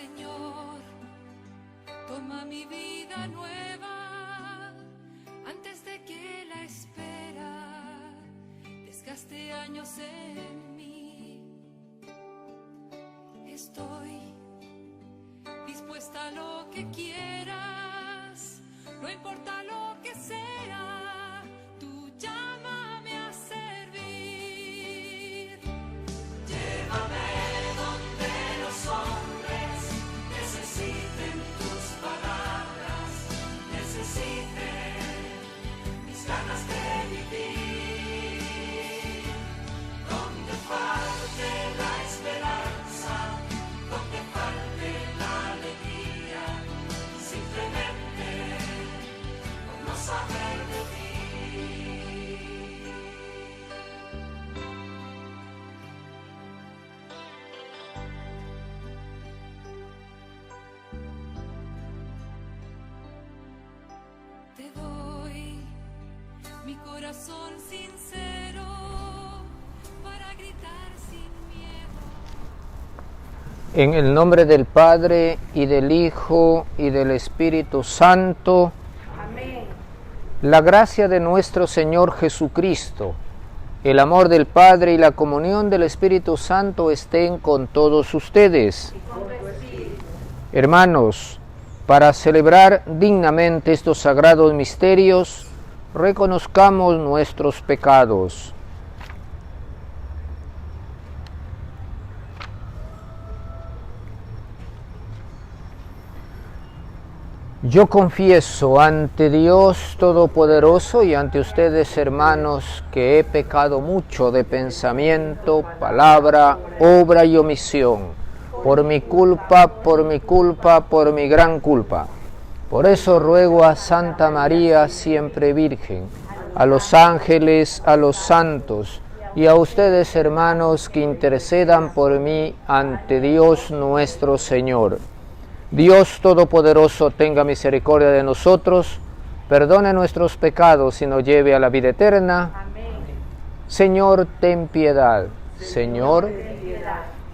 Señor, toma mi vida nueva antes de que la espera desgaste años en mí. Estoy dispuesta a lo que quieras, no importa lo que sea, tú llámame a servir. Llévame donde los hombres necesiten tus palabras, necesiten mis ganas de vivir. Donde falte la esperanza, donde falte la alegría, simplemente por no saber de ti. Te doy mi corazón sincero para gritar sin miedo. En el nombre del Padre, y del Hijo, y del Espíritu Santo. Amén. La gracia de nuestro Señor Jesucristo, el amor del Padre y la comunión del Espíritu Santo estén con todos ustedes. Hermanos, para celebrar dignamente estos sagrados misterios, reconozcamos nuestros pecados. Yo confieso ante Dios Todopoderoso y ante ustedes, hermanos, que he pecado mucho de pensamiento, palabra, obra y omisión, por mi culpa, por mi gran culpa. Por eso ruego a Santa María, siempre Virgen, a los ángeles, a los santos, y a ustedes, hermanos, que intercedan por mí ante Dios nuestro Señor. Dios Todopoderoso tenga misericordia de nosotros, perdone nuestros pecados y nos lleve a la vida eterna. Amén. Señor, ten piedad. Señor,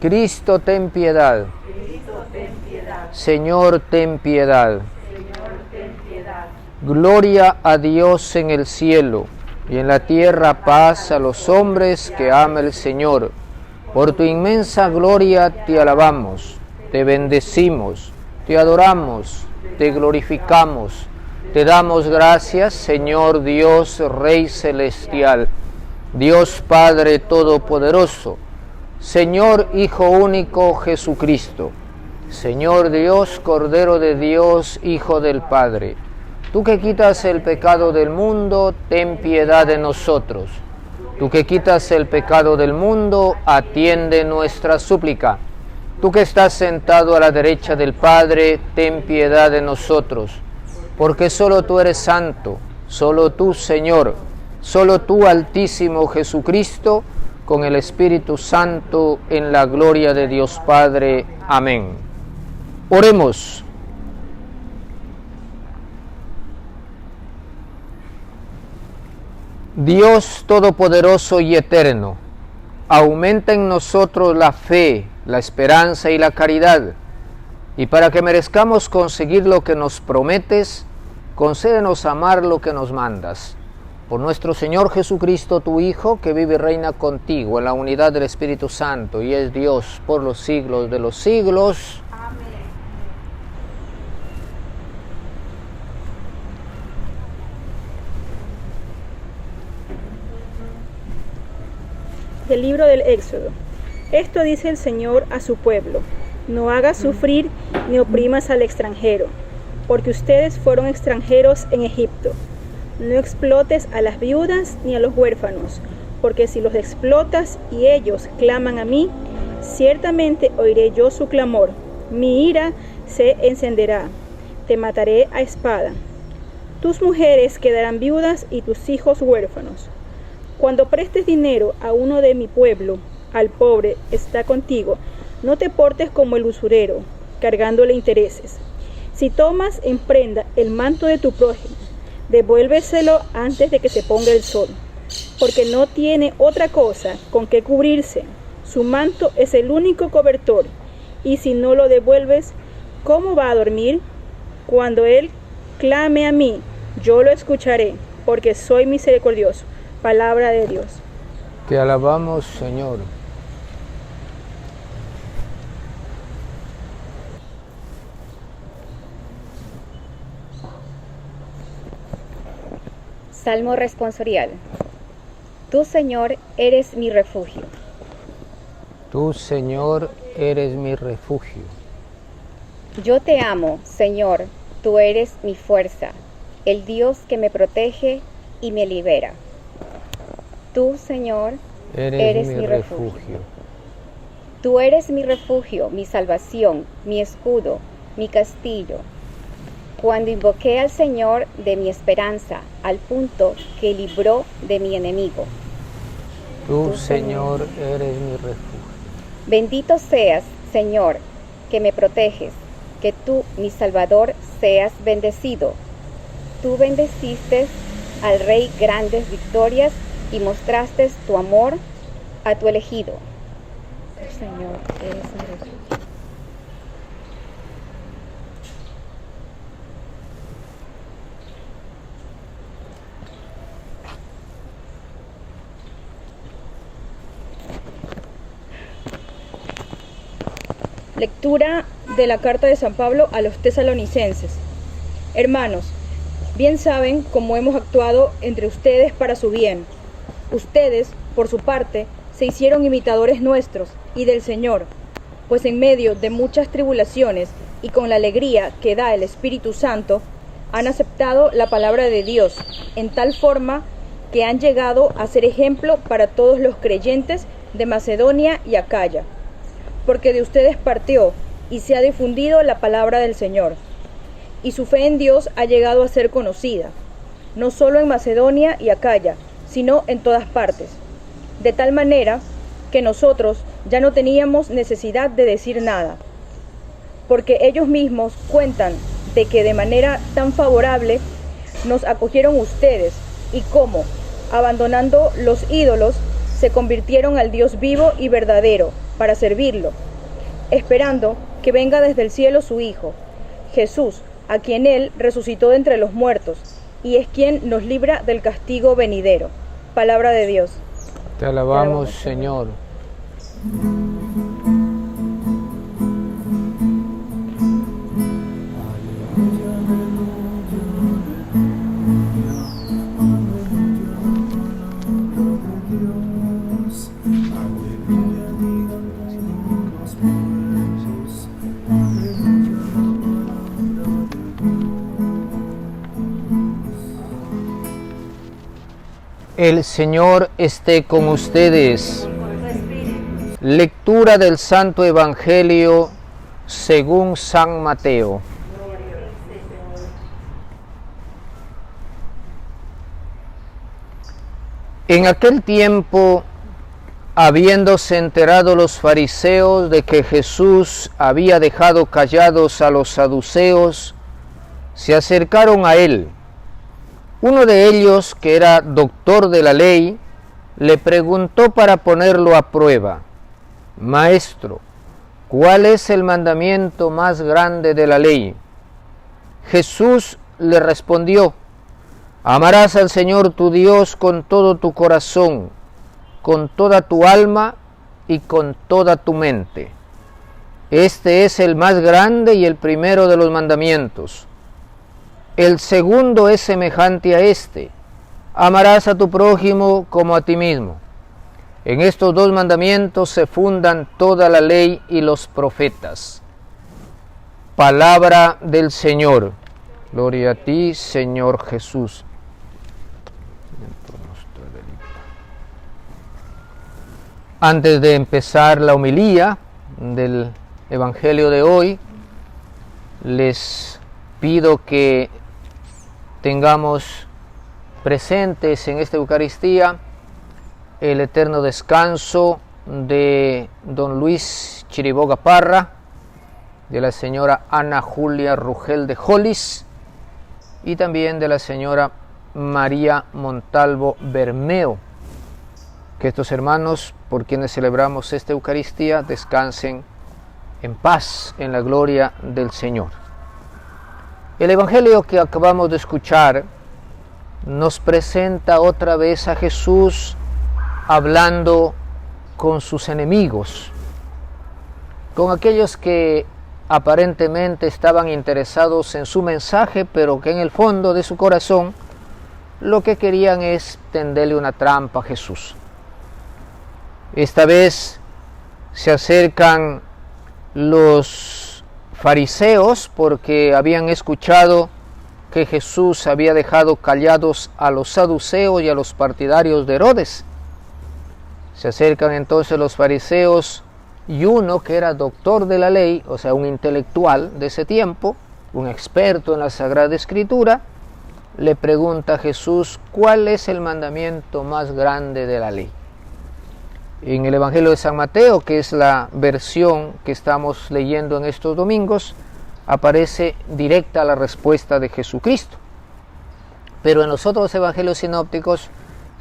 Cristo, ten piedad. Cristo, ten piedad. Señor, ten piedad. Señor, ten piedad. Gloria a Dios en el cielo, y en la tierra paz a los hombres que ama el Señor. Por tu inmensa gloria te alabamos, te bendecimos, te adoramos, te glorificamos, te damos gracias, Señor Dios, Rey celestial, Dios Padre Todopoderoso, Señor Hijo único Jesucristo, Señor Dios, Cordero de Dios, Hijo del Padre. Tú que quitas el pecado del mundo, ten piedad de nosotros. Tú que quitas el pecado del mundo, atiende nuestra súplica. Tú que estás sentado a la derecha del Padre, ten piedad de nosotros, porque solo tú eres santo, solo tú, Señor, solo tú, Altísimo Jesucristo, con el Espíritu Santo, en la gloria de Dios Padre. Amén. Oremos. Dios Todopoderoso y Eterno, aumenta en nosotros la fe, la esperanza y la caridad, y para que merezcamos conseguir lo que nos prometes, concédenos amar lo que nos mandas. Por nuestro Señor Jesucristo, tu Hijo, que vive y reina contigo en la unidad del Espíritu Santo, y es Dios por los siglos de los siglos. Amén. Del libro del Éxodo. Esto dice el Señor a su pueblo: no hagas sufrir ni oprimas al extranjero, porque ustedes fueron extranjeros en Egipto. No explotes a las viudas ni a los huérfanos, porque si los explotas y ellos claman a mí, ciertamente oiré yo su clamor. Mi ira se encenderá, te mataré a espada. Tus mujeres quedarán viudas y tus hijos huérfanos. Cuando prestes dinero a uno de mi pueblo, al pobre está contigo, no te portes como el usurero, cargándole intereses. Si tomas en prenda el manto de tu prójimo, devuélveselo antes de que se ponga el sol, porque no tiene otra cosa con que cubrirse. Su manto es el único cobertor, Y si no lo devuelves, ¿cómo va a dormir? Cuando él clame a mí, yo lo escucharé, porque soy misericordioso. Palabra de Dios. Te alabamos, Señor. Salmo responsorial. Tú, Señor, eres mi refugio. Tú, Señor, eres mi refugio. Yo te amo, Señor, tú eres mi fuerza, el Dios que me protege y me libera. Tú, Señor, eres mi refugio. Tú eres mi refugio, mi salvación, mi escudo, mi castillo. Cuando invoqué al Señor de mi esperanza, al punto que libró de mi enemigo. Tú, Señor, eres mi refugio. Bendito seas, Señor, que me proteges, que tú, mi Salvador, seas bendecido. Tú bendeciste al Rey grandes victorias y mostraste tu amor a tu elegido. Señor, eres mi refugio. Lectura de la carta de San Pablo a los tesalonicenses. Hermanos, bien saben cómo hemos actuado entre ustedes para su bien. Ustedes, por su parte, se hicieron imitadores nuestros y del Señor, pues en medio de muchas tribulaciones y con la alegría que da el Espíritu Santo, han aceptado la palabra de Dios en tal forma que han llegado a ser ejemplo para todos los creyentes de Macedonia y Acaya. Porque de ustedes partió y se ha difundido la palabra del Señor, y su fe en Dios ha llegado a ser conocida, no solo en Macedonia y Acaya, sino en todas partes, de tal manera que nosotros ya no teníamos necesidad de decir nada, porque ellos mismos cuentan de que de manera tan favorable nos acogieron ustedes, y cómo, abandonando los ídolos, se convirtieron al Dios vivo y verdadero, para servirlo, esperando que venga desde el cielo su Hijo, Jesús, a quien Él resucitó de entre los muertos, y es quien nos libra del castigo venidero. Palabra de Dios. Te alabamos, Señor. El Señor esté con ustedes. Lectura del Santo Evangelio según San Mateo. En aquel tiempo, habiéndose enterado los fariseos de que Jesús había dejado callados a los saduceos, se acercaron a él. Uno de ellos, que era doctor de la ley, le preguntó para ponerlo a prueba: Maestro, ¿cuál es el mandamiento más grande de la ley? Jesús le respondió: Amarás al Señor tu Dios con todo tu corazón, con toda tu alma y con toda tu mente. Este es el más grande y el primero de los mandamientos. El segundo es semejante a este: amarás a tu prójimo como a ti mismo. En estos dos mandamientos se fundan toda la ley y los profetas. Palabra del Señor. Gloria a ti, Señor Jesús. Antes de empezar la homilía del Evangelio de hoy, les pido que tengamos presentes en esta Eucaristía el eterno descanso de don Luis Chiriboga Parra, de la señora Ana Julia Rugel de Hollis y también de la señora María Montalvo Bermeo. Que estos hermanos, por quienes celebramos esta Eucaristía, descansen en paz en la gloria del Señor. El Evangelio que acabamos de escuchar nos presenta otra vez a Jesús hablando con sus enemigos, con aquellos que aparentemente estaban interesados en su mensaje, pero que en el fondo de su corazón lo que querían es tenderle una trampa a Jesús. Esta vez se acercan los fariseos porque habían escuchado que Jesús había dejado callados a los saduceos y a los partidarios de Herodes. Se acercan entonces los fariseos y uno que era doctor de la ley, o sea, un intelectual de ese tiempo, un experto en la Sagrada Escritura, le pregunta a Jesús cuál es el mandamiento más grande de la ley. En el Evangelio de San Mateo, que es la versión que estamos leyendo en estos domingos, aparece directa la respuesta de Jesucristo. Pero en los otros evangelios sinópticos,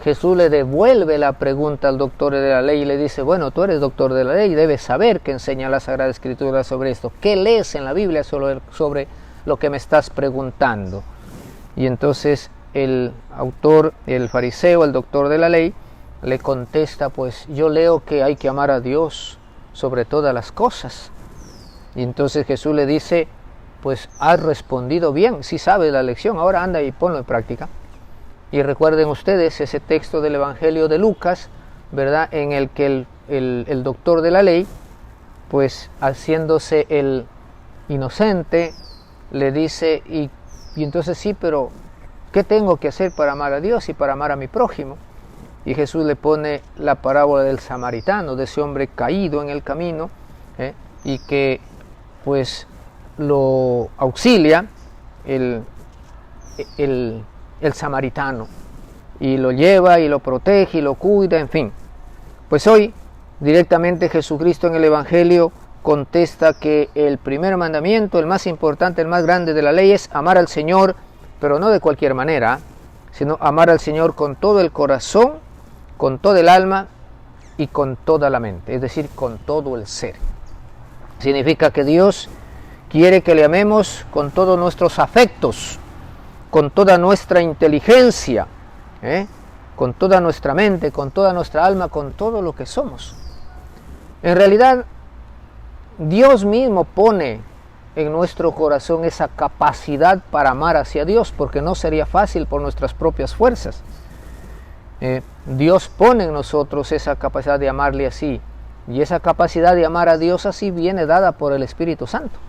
Jesús le devuelve la pregunta al doctor de la ley y le dice, bueno, tú eres doctor de la ley y debes saber qué enseña la Sagrada Escritura sobre esto. ¿Qué lees en la Biblia sobre lo que me estás preguntando? Y entonces el autor, el fariseo, el doctor de la ley, le contesta, pues yo leo que hay que amar a Dios sobre todas las cosas. Y entonces Jesús le dice, pues has respondido bien, sí sabes la lección, ahora anda y ponlo en práctica. Y recuerden ustedes ese texto del Evangelio de Lucas, ¿verdad?, en el que el doctor de la ley, pues haciéndose el inocente, le dice, y entonces sí, pero ¿qué tengo que hacer para amar a Dios y para amar a mi prójimo? Y Jesús le pone la parábola del samaritano, de ese hombre caído en el camino, y que pues lo auxilia el samaritano, y lo lleva y lo protege y lo cuida, en fin. Pues hoy directamente Jesucristo en el Evangelio contesta que el primer mandamiento, el más importante, el más grande de la ley, es amar al Señor, pero no de cualquier manera, sino amar al Señor con todo el corazón, con toda el alma y con toda la mente, es decir, con todo el ser. Significa que Dios quiere que le amemos con todos nuestros afectos, con toda nuestra inteligencia, con toda nuestra mente, con toda nuestra alma, con todo lo que somos. En realidad, Dios mismo pone en nuestro corazón esa capacidad para amar hacia Dios, porque no sería fácil por nuestras propias fuerzas. Dios pone en nosotros esa capacidad de amarle así, y esa capacidad de amar a Dios así viene dada por el Espíritu Santo.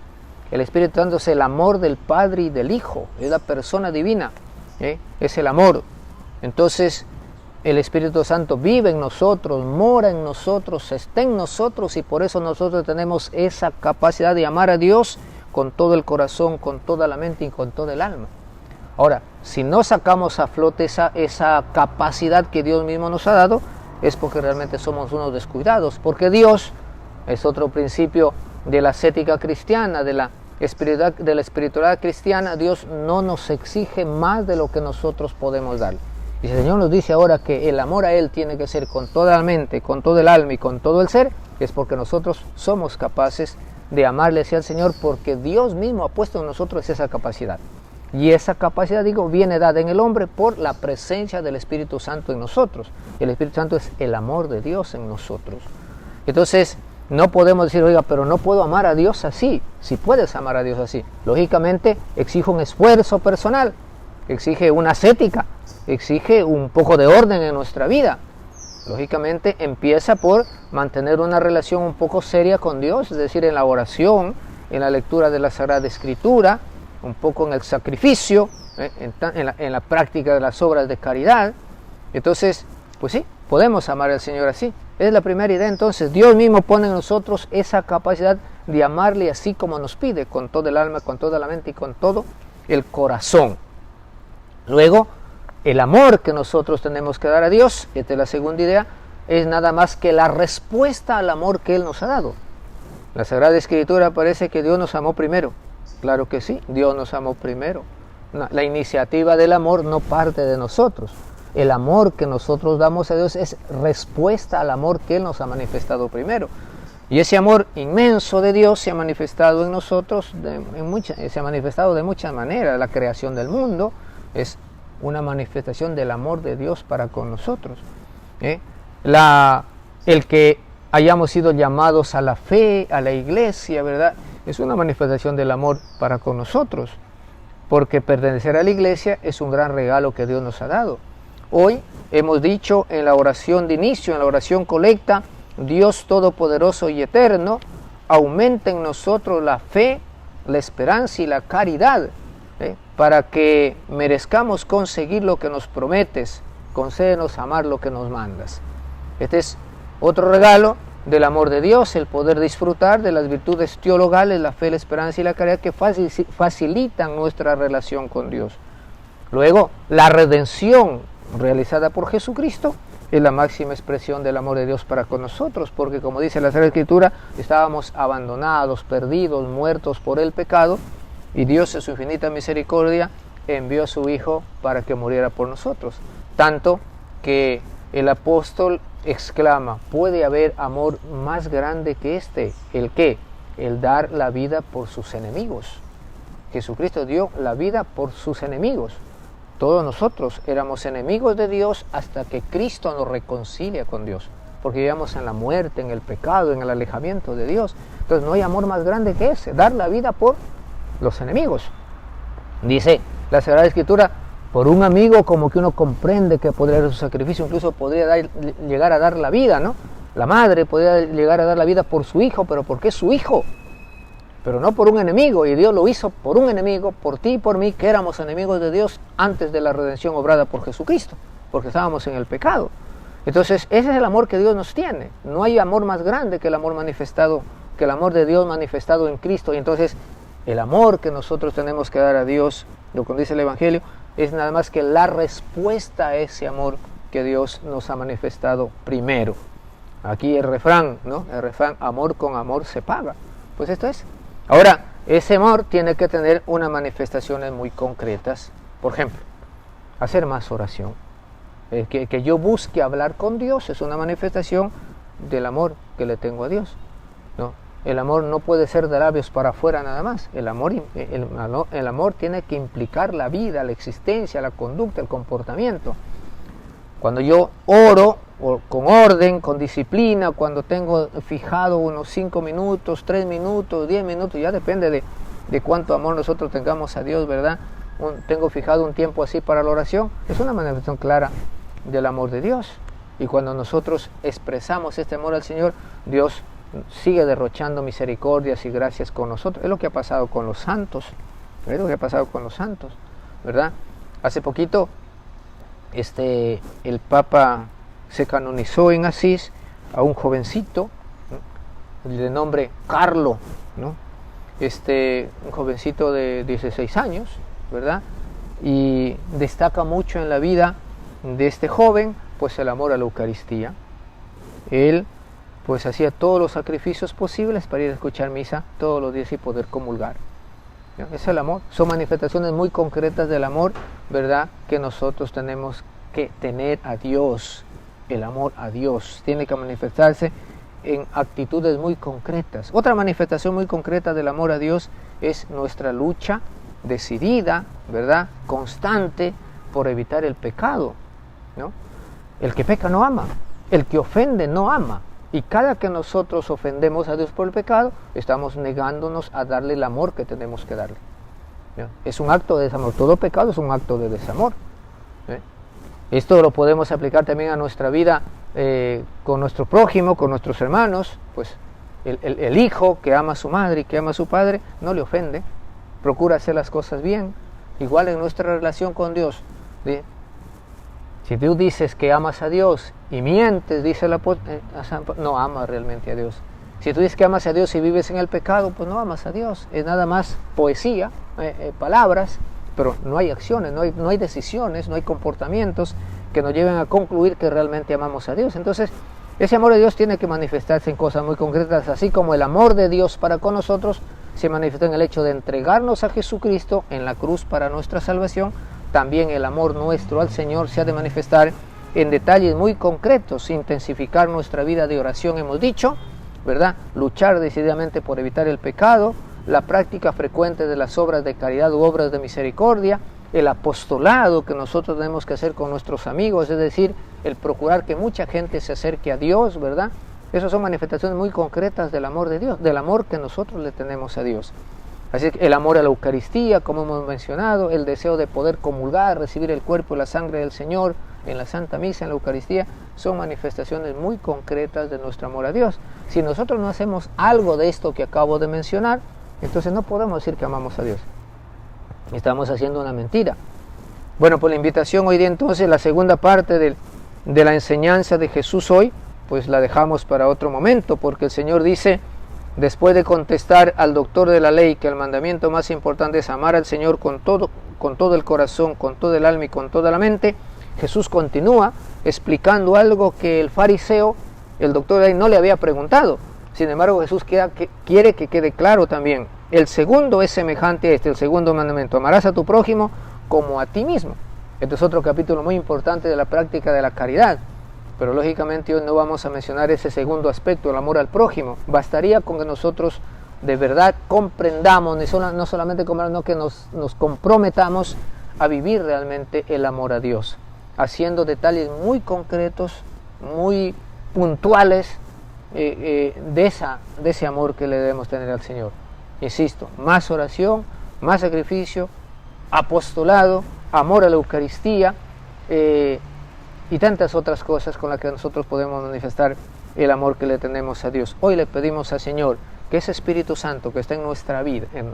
El Espíritu Santo es el amor del Padre y del Hijo, es la persona divina, es el amor. Entonces el Espíritu Santo vive en nosotros, mora en nosotros, está en nosotros, y por eso nosotros tenemos esa capacidad de amar a Dios con todo el corazón, con toda la mente y con toda el alma. Ahora, si no sacamos a flote esa capacidad que Dios mismo nos ha dado, es porque realmente somos unos descuidados, porque Dios es otro principio de la ascética cristiana, de la espiritualidad cristiana. Dios no nos exige más de lo que nosotros podemos darle. Y si el Señor nos dice ahora que el amor a Él tiene que ser con toda la mente, con todo el alma y con todo el ser, es porque nosotros somos capaces de amarle hacia el Señor, porque Dios mismo ha puesto en nosotros esa capacidad. Y esa capacidad, viene dada en el hombre por la presencia del Espíritu Santo en nosotros. El Espíritu Santo es el amor de Dios en nosotros. Entonces, no podemos decir, oiga, pero no puedo amar a Dios así. Si puedes amar a Dios así, lógicamente exige un esfuerzo personal, exige una ascética, exige un poco de orden en nuestra vida. Lógicamente empieza por mantener una relación un poco seria con Dios, es decir, en la oración, en la lectura de la Sagrada Escritura, un poco en el sacrificio, en la práctica de las obras de caridad. Entonces, pues sí, podemos amar al Señor así. Es la primera idea. Entonces, Dios mismo pone en nosotros esa capacidad de amarle así como nos pide, con todo el alma, con toda la mente y con todo el corazón. Luego, el amor que nosotros tenemos que dar a Dios, esta es la segunda idea, es nada más que la respuesta al amor que Él nos ha dado. La Sagrada Escritura parece que Dios nos amó primero. Claro que sí, Dios nos amó primero. La iniciativa del amor no parte de nosotros. El amor que nosotros damos a Dios es respuesta al amor que Él nos ha manifestado primero. Y ese amor inmenso de Dios se ha manifestado en nosotros, se ha manifestado de muchas maneras. La creación del mundo es una manifestación del amor de Dios para con nosotros. El que hayamos sido llamados a la fe, a la iglesia, ¿verdad? Es una manifestación del amor para con nosotros, porque pertenecer a la iglesia es un gran regalo que Dios nos ha dado. Hoy hemos dicho en la oración de inicio, en la oración colecta, Dios Todopoderoso y Eterno, aumenta en nosotros la fe, la esperanza y la caridad, para que merezcamos conseguir lo que nos prometes. Concédenos amar lo que nos mandas. Este es otro regalo del amor de Dios, el poder disfrutar de las virtudes teologales, la fe, la esperanza y la caridad que facilitan nuestra relación con Dios. Luego, la redención realizada por Jesucristo es la máxima expresión del amor de Dios para con nosotros, porque como dice la Sagrada Escritura, estábamos abandonados, perdidos, muertos por el pecado, y Dios en su infinita misericordia envió a su Hijo para que muriera por nosotros. Tanto que el apóstol exclama, ¿puede haber amor más grande que este? ¿El qué? El dar la vida por sus enemigos. Jesucristo dio la vida por sus enemigos. Todos nosotros éramos enemigos de Dios hasta que Cristo nos reconcilia con Dios, porque vivíamos en la muerte, en el pecado, en el alejamiento de Dios. Entonces no hay amor más grande que ese, dar la vida por los enemigos. Dice la Sagrada Escritura, por un amigo como que uno comprende que podría dar su sacrificio, incluso podría llegar a dar la vida, ¿no? La madre podría llegar a dar la vida por su hijo, pero ¿por qué su hijo? Pero no por un enemigo, y Dios lo hizo por un enemigo, por ti y por mí, que éramos enemigos de Dios antes de la redención obrada por Jesucristo, porque estábamos en el pecado. Entonces, ese es el amor que Dios nos tiene. No hay amor más grande que el amor manifestado, que el amor de Dios manifestado en Cristo. Y entonces, el amor que nosotros tenemos que dar a Dios, lo que dice el Evangelio, es nada más que la respuesta a ese amor que Dios nos ha manifestado primero. Aquí el refrán, ¿no? El refrán, amor con amor se paga. Pues esto es. Ahora, ese amor tiene que tener unas manifestaciones muy concretas. Por ejemplo, hacer más oración. Que yo busque hablar con Dios es una manifestación del amor que le tengo a Dios, ¿no? El amor no puede ser de labios para afuera nada más. El amor tiene que implicar la vida, la existencia, la conducta, el comportamiento. Cuando yo oro con orden, con disciplina, cuando tengo fijado unos 5 minutos, 3 minutos, 10 minutos, ya depende de cuánto amor nosotros tengamos a Dios, ¿verdad? Tengo fijado un tiempo así para la oración, es una manifestación clara del amor de Dios. Y cuando nosotros expresamos este amor al Señor, Dios sigue derrochando misericordias y gracias con nosotros. Es lo que ha pasado con los santos, es lo que ha pasado con los santos, ¿verdad? Hace poquito el Papa se canonizó en Asís a un jovencito, ¿no? De nombre Carlo, ¿no? Un jovencito de 16 años, ¿verdad? Y destaca mucho en la vida de este joven, pues el amor a la Eucaristía. Él pues hacía todos los sacrificios posibles para ir a escuchar misa todos los días y poder comulgar. ¿No? Es el amor. Son manifestaciones muy concretas del amor, ¿verdad? Que nosotros tenemos que tener a Dios. El amor a Dios tiene que manifestarse en actitudes muy concretas. Otra manifestación muy concreta del amor a Dios es nuestra lucha decidida, ¿verdad? Constante por evitar el pecado, ¿no? El que peca no ama, el que ofende no ama. Y cada que nosotros ofendemos a Dios por el pecado, estamos negándonos a darle el amor que tenemos que darle, ¿no? Es un acto de desamor. Todo pecado es un acto de desamor, ¿eh? Esto lo podemos aplicar también a nuestra vida con nuestro prójimo, con nuestros hermanos. Pues el hijo que ama a su madre y que ama a su padre no le ofende, procura hacer las cosas bien. Igual en nuestra relación con Dios, ¿sí? Si tú dices que amas a Dios y mientes, dice no amas realmente a Dios. Si tú dices que amas a Dios y vives en el pecado, pues no amas a Dios. Es nada más poesía, palabras, pero no hay acciones, no hay decisiones, no hay comportamientos que nos lleven a concluir que realmente amamos a Dios. Entonces, ese amor de Dios tiene que manifestarse en cosas muy concretas, así como el amor de Dios para con nosotros se manifiesta en el hecho de entregarnos a Jesucristo en la cruz para nuestra salvación. También el amor nuestro al Señor se ha de manifestar en detalles muy concretos, intensificar nuestra vida de oración, hemos dicho, ¿verdad? Luchar decididamente por evitar el pecado, la práctica frecuente de las obras de caridad u obras de misericordia, el apostolado que nosotros tenemos que hacer con nuestros amigos, es decir, el procurar que mucha gente se acerque a Dios, ¿verdad? Esas son manifestaciones muy concretas del amor de Dios, del amor que nosotros le tenemos a Dios. Así que el amor a la Eucaristía, como hemos mencionado, el deseo de poder comulgar, recibir el cuerpo y la sangre del Señor en la Santa Misa, en la Eucaristía, son manifestaciones muy concretas de nuestro amor a Dios. Si nosotros no hacemos algo de esto que acabo de mencionar, entonces no podemos decir que amamos a Dios. Estamos haciendo una mentira. Bueno, pues la invitación hoy día entonces, la segunda parte de la enseñanza de Jesús hoy, pues la dejamos para otro momento, porque el Señor dice, después de contestar al doctor de la ley que el mandamiento más importante es amar al Señor con todo el corazón, con todo el alma y con toda la mente, Jesús continúa explicando algo que el fariseo, el doctor de la ley, no le había preguntado. Sin embargo, Jesús quiere que quede claro también. El segundo es semejante a este, el segundo mandamiento, amarás a tu prójimo como a ti mismo. Este es otro capítulo muy importante de la práctica de la caridad. Pero lógicamente hoy no vamos a mencionar ese segundo aspecto, el amor al prójimo. Bastaría con que nosotros de verdad comprendamos, no solamente comprendamos, que nos comprometamos a vivir realmente el amor a Dios, haciendo detalles muy concretos, muy puntuales de ese amor que le debemos tener al Señor. Insisto, más oración, más sacrificio, apostolado, amor a la Eucaristía, y tantas otras cosas con las que nosotros podemos manifestar el amor que le tenemos a Dios. Hoy le pedimos al Señor que ese Espíritu Santo que está en nuestra vida, en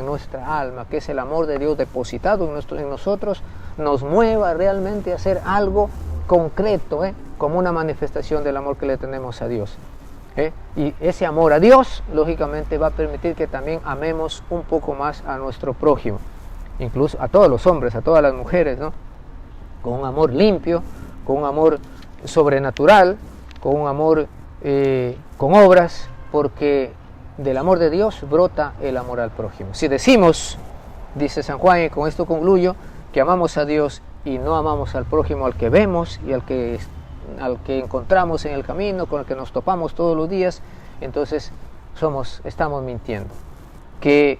nuestra alma, que es el amor de Dios depositado en nosotros, nos mueva realmente a hacer algo concreto, como una manifestación del amor que le tenemos a Dios. Y ese amor a Dios, lógicamente, va a permitir que también amemos un poco más a nuestro prójimo, incluso a todos los hombres, a todas las mujeres, ¿no? Con un amor limpio, con un amor sobrenatural, con un amor con obras, porque del amor de Dios brota el amor al prójimo. Si decimos, dice San Juan, y con esto concluyo, que amamos a Dios y no amamos al prójimo, al que vemos y al que encontramos en el camino, con el que nos topamos todos los días, entonces estamos mintiendo. Que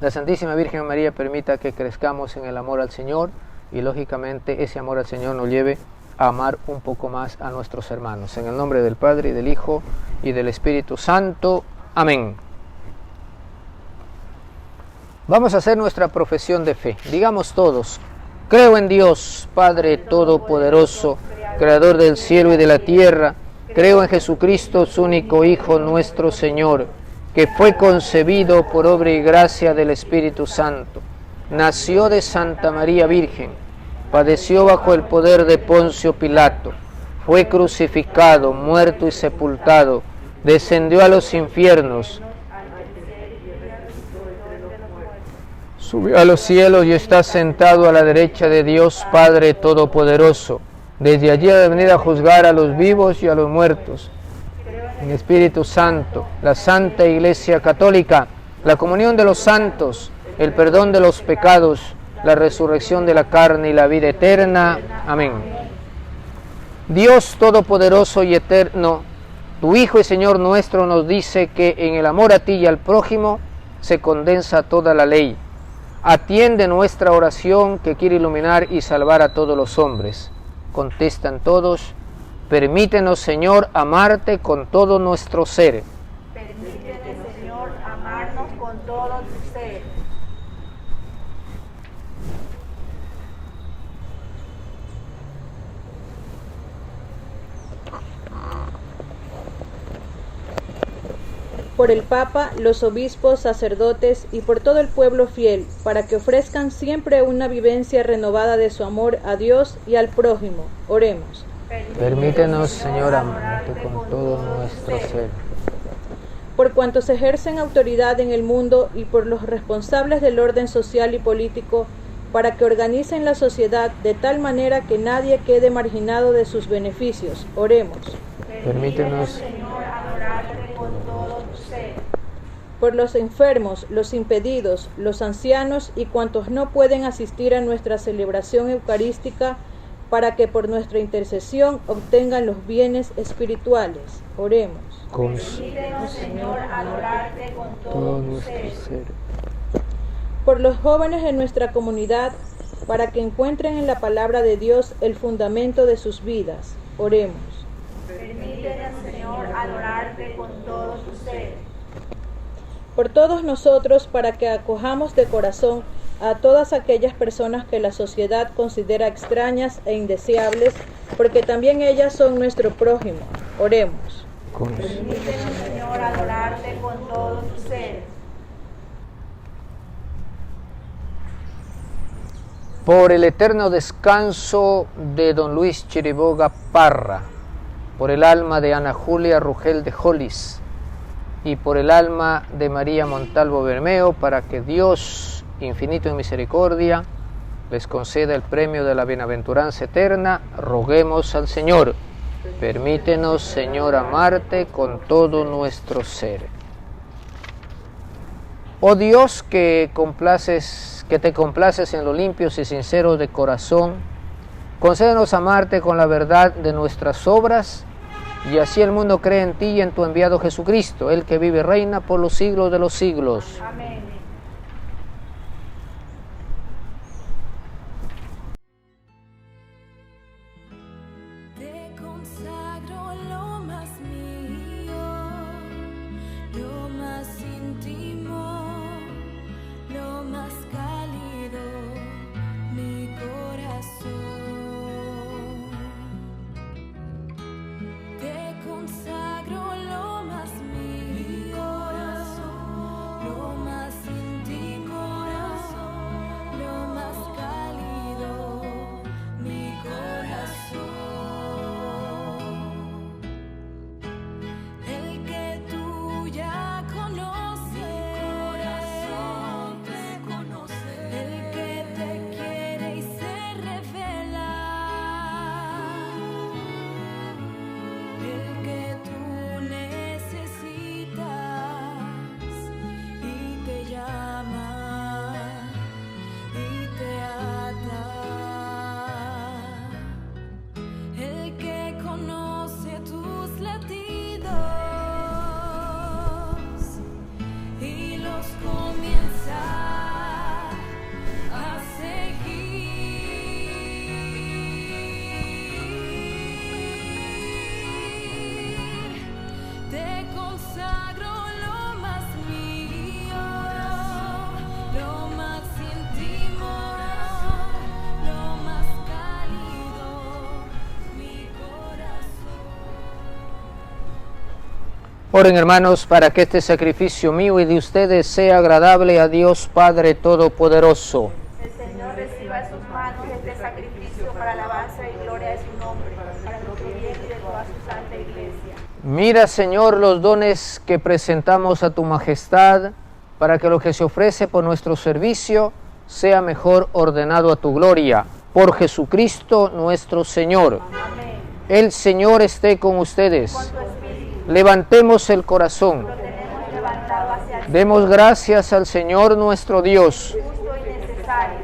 la Santísima Virgen María permita que crezcamos en el amor al Señor, y lógicamente ese amor al Señor nos lleve a amar un poco más a nuestros hermanos. En el nombre del Padre, y del Hijo, y del Espíritu Santo. Amén. Vamos a hacer nuestra profesión de fe. Digamos todos: creo en Dios, Padre Todopoderoso, Creador del cielo y de la tierra. Creo en Jesucristo, su único Hijo, nuestro Señor, que fue concebido por obra y gracia del Espíritu Santo. Nació de Santa María Virgen, padeció bajo el poder de Poncio Pilato, fue crucificado, muerto y sepultado, descendió a los infiernos, subió a los cielos y está sentado a la derecha de Dios Padre Todopoderoso. Desde allí ha de venir a juzgar a los vivos y a los muertos. En Espíritu Santo, la Santa Iglesia Católica, la comunión de los santos, el perdón de los pecados, la resurrección de la carne y la vida eterna. Amén. Dios Todopoderoso y Eterno, tu Hijo y Señor nuestro, nos dice que en el amor a ti y al prójimo se condensa toda la ley. Atiende nuestra oración que quiere iluminar y salvar a todos los hombres. Contestan todos: permítenos, Señor, amarte con todo nuestro ser. Permítenos, Señor, amarnos con todo tu ser. Por el Papa, los obispos, sacerdotes y por todo el pueblo fiel, para que ofrezcan siempre una vivencia renovada de su amor a Dios y al prójimo. Oremos. Permítenos, Señor, amarte con todo nuestro ser. Por cuantos ejercen autoridad en el mundo y por los responsables del orden social y político, para que organicen la sociedad de tal manera que nadie quede marginado de sus beneficios. Oremos. Permítenos, Señor, adorarte con todo tu ser. Por los enfermos, los impedidos, los ancianos y cuantos no pueden asistir a nuestra celebración eucarística, para que por nuestra intercesión obtengan los bienes espirituales. Oremos. Permítenos, Señor, adorarte con todo nuestro ser. Por los jóvenes de nuestra comunidad, para que encuentren en la palabra de Dios el fundamento de sus vidas. Oremos. Permítenos, Señor, adorarte con todo tu ser. Por todos nosotros, para que acojamos de corazón a todas aquellas personas que la sociedad considera extrañas e indeseables, porque también ellas son nuestro prójimo. Oremos. Permítenos, Señor, adorarte con todo tu ser. Por el eterno descanso de don Luis Chiriboga Parra, por el alma de Ana Julia Rugel de Jolis y por el alma de María Montalvo Bermeo, para que Dios, infinito en misericordia, les conceda el premio de la bienaventuranza eterna, roguemos al Señor. Permítenos, Señor, amarte con todo nuestro ser. Oh Dios, que te complaces en los limpios y sinceros de corazón, concédenos amarte con la verdad de nuestras obras, y así el mundo cree en ti y en tu enviado Jesucristo, el que vive y reina por los siglos de los siglos. Amén. Te consagro lo más mío, lo más íntimo, lo más cálido, mi corazón. Te consagro lo más mío, lo más íntimo, lo más cálido, mi corazón. El que tú ya conoces, te conoce. El que te quiere y se revela. El que tú necesitas y te llama y te ata. El que conoce tus latidos y los comienza a seguir. Te consagro lo más mío, lo más íntimo, lo más cálido, mi corazón. Oren, hermanos, para que este sacrificio mío y de ustedes sea agradable a Dios Padre Todopoderoso. El Señor reciba en sus manos este sacrificio para alabanza y gloria de su nombre, para nuestro bien y de toda su santa iglesia. Mira, Señor, los dones que presentamos a tu majestad, para que lo que se ofrece por nuestro servicio sea mejor ordenado a tu gloria. Por Jesucristo nuestro Señor. Amén. El Señor esté con ustedes. Con tu espíritu, Levantemos el corazón. lo tenemos levantado hacia el Demos gracias al Señor nuestro Dios. justo y necesario.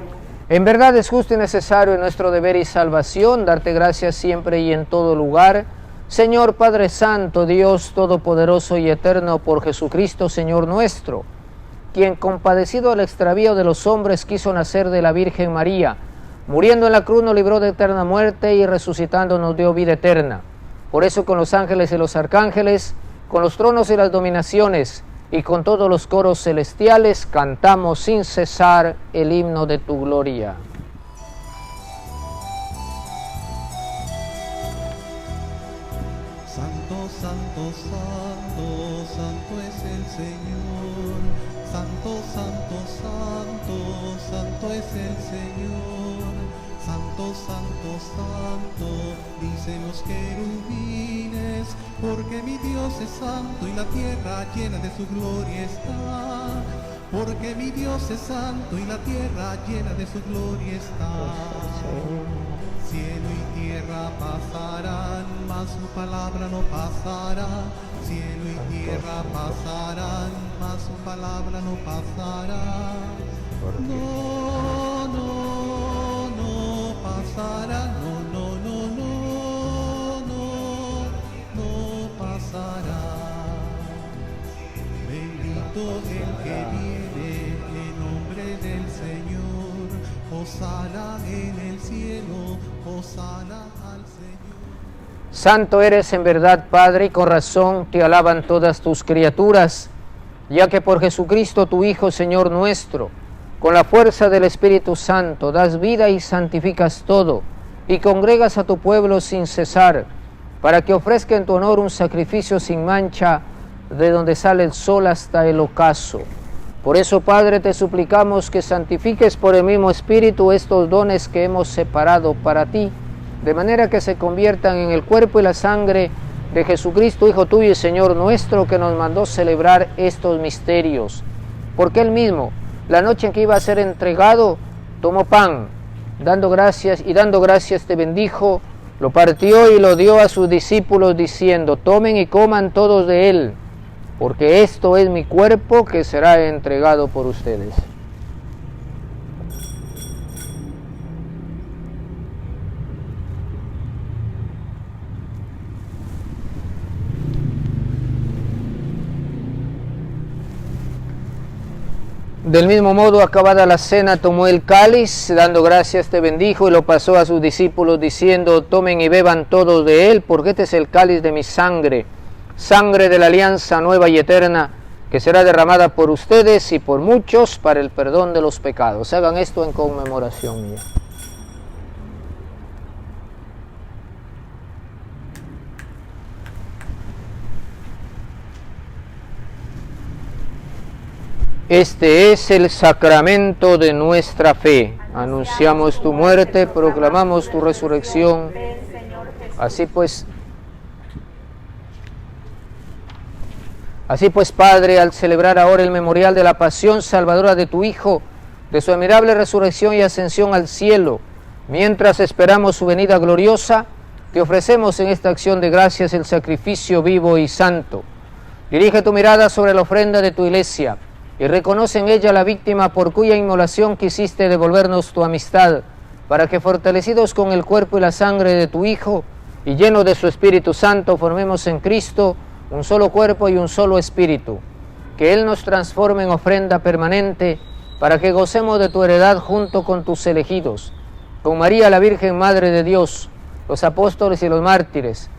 En verdad es justo y necesario en nuestro deber y salvación darte gracias siempre y en todo lugar, Señor Padre Santo, Dios Todopoderoso y Eterno, por Jesucristo, Señor nuestro, quien compadecido al extravío de los hombres quiso nacer de la Virgen María, muriendo en la cruz nos libró de eterna muerte y resucitando nos dio vida eterna. Por eso con los ángeles y los arcángeles, con los tronos y las dominaciones, y con todos los coros celestiales cantamos sin cesar el himno de tu gloria. Santo, santo, santo, santo es el Señor. Santo, santo, santo, santo es el Señor. Santo, santo, santo, dicen los querubines, porque mi Dios es santo y la tierra llena de su gloria está. Porque mi Dios es santo y la tierra llena de su gloria está. Cielo y tierra pasarán, mas su palabra no pasará. Cielo y tierra pasarán, mas su palabra no pasará. No, no, no pasará, no, no que viene en nombre del Señor. Hosana en el cielo, hosana al Señor. Santo eres en verdad, Padre, y con razón te alaban todas tus criaturas, ya que por Jesucristo tu Hijo, Señor nuestro, con la fuerza del Espíritu Santo, das vida y santificas todo, y congregas a tu pueblo sin cesar, para que ofrezca en tu honor un sacrificio sin mancha, de donde sale el sol hasta el ocaso. Por eso, Padre, te suplicamos que santifiques por el mismo Espíritu estos dones que hemos separado para ti, de manera que se conviertan en el cuerpo y la sangre de Jesucristo, Hijo tuyo y Señor nuestro, que nos mandó celebrar estos misterios. Porque Él mismo, la noche en que iba a ser entregado, tomó pan, dando gracias te bendijo, lo partió y lo dio a sus discípulos diciendo: tomen y coman todos de él, porque esto es mi cuerpo que será entregado por ustedes. Del mismo modo, acabada la cena, tomó el cáliz, dando gracias te bendijo y lo pasó a sus discípulos diciendo: tomen y beban todos de él, porque este es el cáliz de mi sangre, sangre de la alianza nueva y eterna, que será derramada por ustedes y por muchos para el perdón de los pecados. Hagan esto en conmemoración mía. Este es el sacramento de nuestra fe. Anunciamos tu muerte, proclamamos tu resurrección. Así pues, Padre, al celebrar ahora el memorial de la pasión salvadora de tu Hijo, de su admirable resurrección y ascensión al cielo, mientras esperamos su venida gloriosa, te ofrecemos en esta acción de gracias el sacrificio vivo y santo. Dirige tu mirada sobre la ofrenda de tu iglesia y reconoce en ella la víctima por cuya inmolación quisiste devolvernos tu amistad, para que fortalecidos con el cuerpo y la sangre de tu Hijo y llenos de su Espíritu Santo, formemos en Cristo un solo cuerpo y un solo espíritu. Que Él nos transforme en ofrenda permanente, para que gocemos de tu heredad junto con tus elegidos, con María la Virgen Madre de Dios, los apóstoles y los mártires,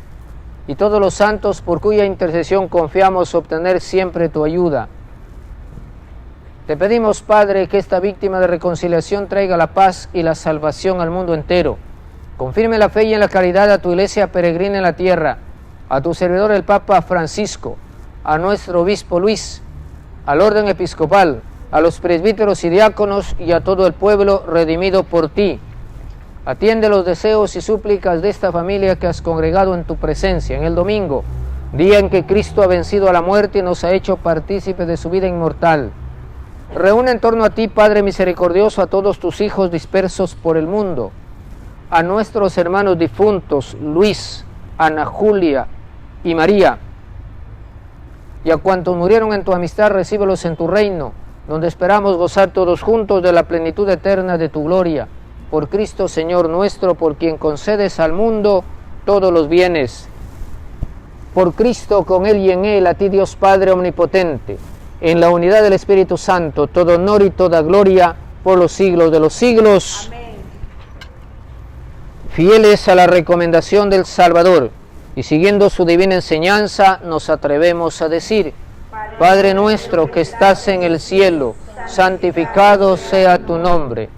y todos los santos por cuya intercesión confiamos obtener siempre tu ayuda. Te pedimos, Padre, que esta víctima de reconciliación traiga la paz y la salvación al mundo entero. Confirme la fe y en la caridad a tu iglesia peregrina en la tierra, a tu servidor el Papa Francisco, a nuestro obispo Luis, al orden episcopal, a los presbíteros y diáconos y a todo el pueblo redimido por ti. Atiende los deseos y súplicas de esta familia que has congregado en tu presencia en el domingo, día en que Cristo ha vencido a la muerte y nos ha hecho partícipes de su vida inmortal. Reúne en torno a ti, Padre misericordioso, a todos tus hijos dispersos por el mundo, a nuestros hermanos difuntos, Luis, Ana Julia y María, y a cuantos murieron en tu amistad, recíbelos en tu reino, donde esperamos gozar todos juntos de la plenitud eterna de tu gloria. Por Cristo Señor nuestro, por quien concedes al mundo todos los bienes. Por Cristo, con Él y en Él, a ti Dios Padre omnipotente, en la unidad del Espíritu Santo, todo honor y toda gloria por los siglos de los siglos. Amén. Fieles a la recomendación del Salvador y siguiendo su divina enseñanza, nos atrevemos a decir: Padre nuestro que estás en el cielo, santificado sea tu nombre.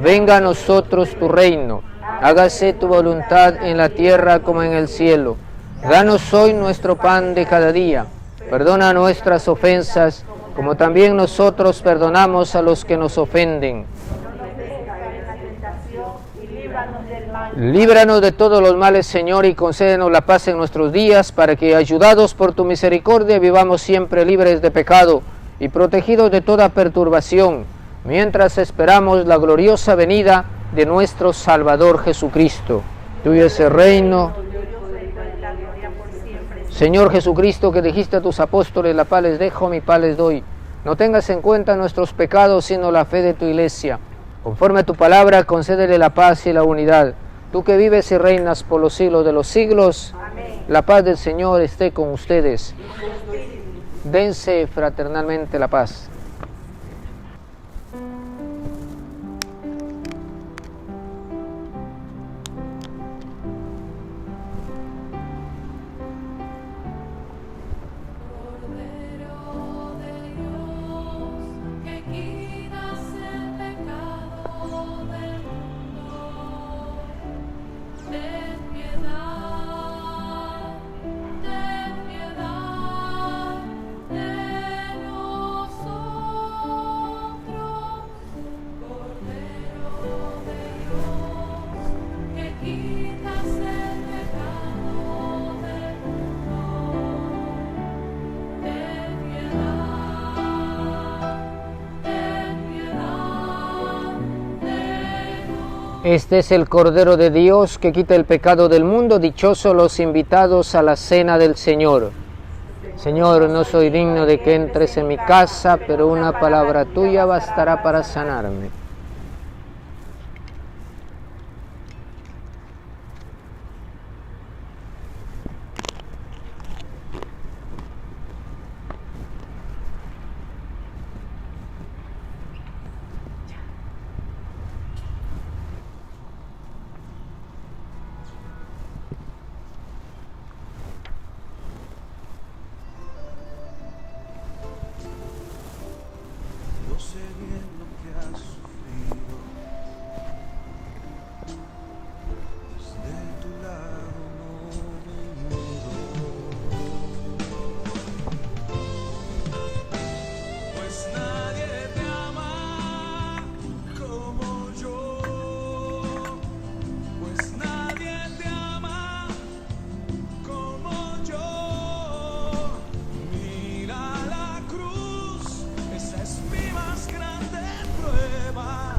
Venga a nosotros tu reino. Hágase tu voluntad en la tierra como en el cielo. Danos hoy nuestro pan de cada día. Perdona nuestras ofensas, como también nosotros perdonamos a los que nos ofenden. Líbranos de todos los males, Señor, y concédenos la paz en nuestros días, para que, ayudados por tu misericordia, vivamos siempre libres de pecado y protegidos de toda perturbación, mientras esperamos la gloriosa venida de nuestro Salvador Jesucristo. Tuyo es el reino. Señor Jesucristo, que dijiste a tus apóstoles: la paz les dejo, mi paz les doy. No tengas en cuenta nuestros pecados, sino la fe de tu iglesia. Conforme a tu palabra, concédele la paz y la unidad. Tú que vives y reinas por los siglos de los siglos. Amén. La paz del Señor esté con ustedes. Dense fraternalmente la paz. Este es el Cordero de Dios que quita el pecado del mundo. Dichosos los invitados a la cena del Señor. Señor, no soy digno de que entres en mi casa, pero una palabra tuya bastará para sanarme. Yo sé bien lo que has sufrido, pues de tu lado no me mudo, pues nadie te ama como yo, pues nadie te ama como yo. Mira la cruz, esa es mi más grande prueba.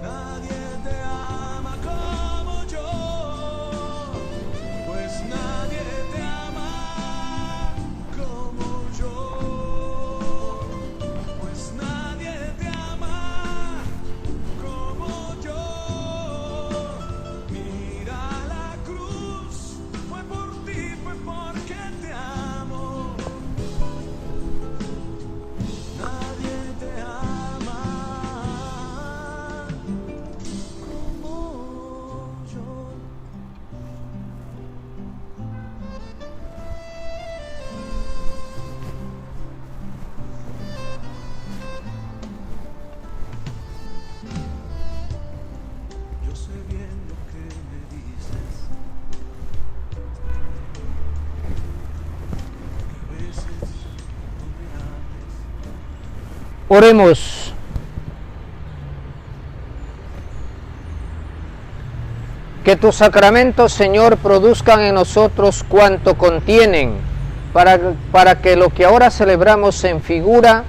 Nadie te ama como yo, pues nadie te ama como yo, pues nadie te ama como yo. Mira la cruz, fue por ti, fue porque te amo. Nadie te ama como yo. Yo sé bien lo que me dices, que a veces no me hables. Oremos. Que tus sacramentos, Señor, produzcan en nosotros cuanto contienen, para que lo que ahora celebramos en figura,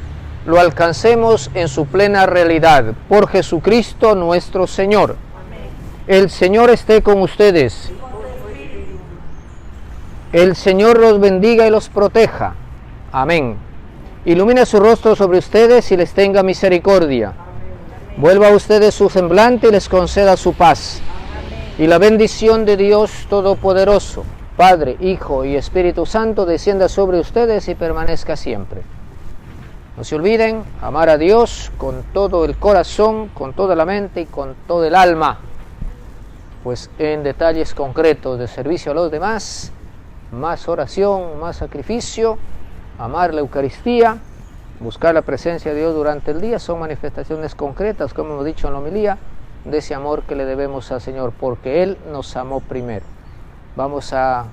lo alcancemos en su plena realidad. Por Jesucristo nuestro Señor. El Señor esté con ustedes. El Señor los bendiga y los proteja. Amén. Ilumine su rostro sobre ustedes y les tenga misericordia. Vuelva a ustedes su semblante y les conceda su paz. Y la bendición de Dios Todopoderoso, Padre, Hijo y Espíritu Santo, descienda sobre ustedes y permanezca siempre. No se olviden amar a Dios con todo el corazón, con toda la mente y con todo el alma. Pues en detalles concretos de servicio a los demás, más oración, más sacrificio, amar la Eucaristía, buscar la presencia de Dios durante el día, son manifestaciones concretas, como hemos dicho en la homilía, de ese amor que le debemos al Señor, porque Él nos amó primero. Vamos a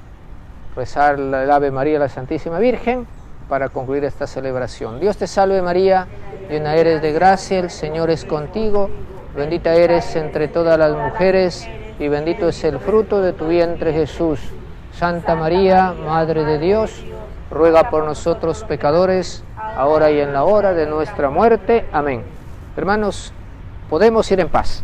rezar el Ave María a la Santísima Virgen para concluir esta celebración. Dios te salve María, llena eres de gracia, el Señor es contigo, bendita eres entre todas las mujeres y bendito es el fruto de tu vientre Jesús. Santa María, Madre de Dios, ruega por nosotros pecadores, ahora y en la hora de nuestra muerte. Amén. Hermanos, podemos ir en paz.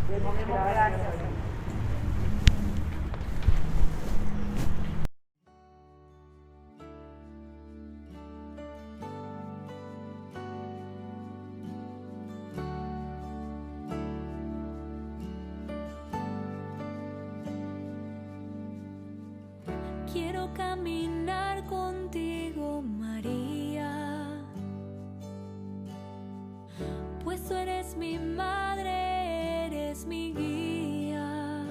Quiero caminar contigo, María, pues tú eres mi madre, eres mi guía.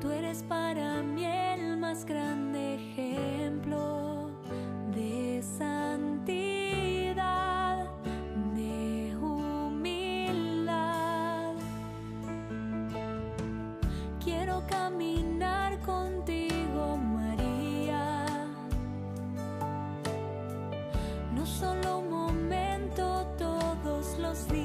Tú eres para mí el más grande ejemplo de santidad, de humildad. Quiero caminar contigo, María, no solo un momento, todos los días.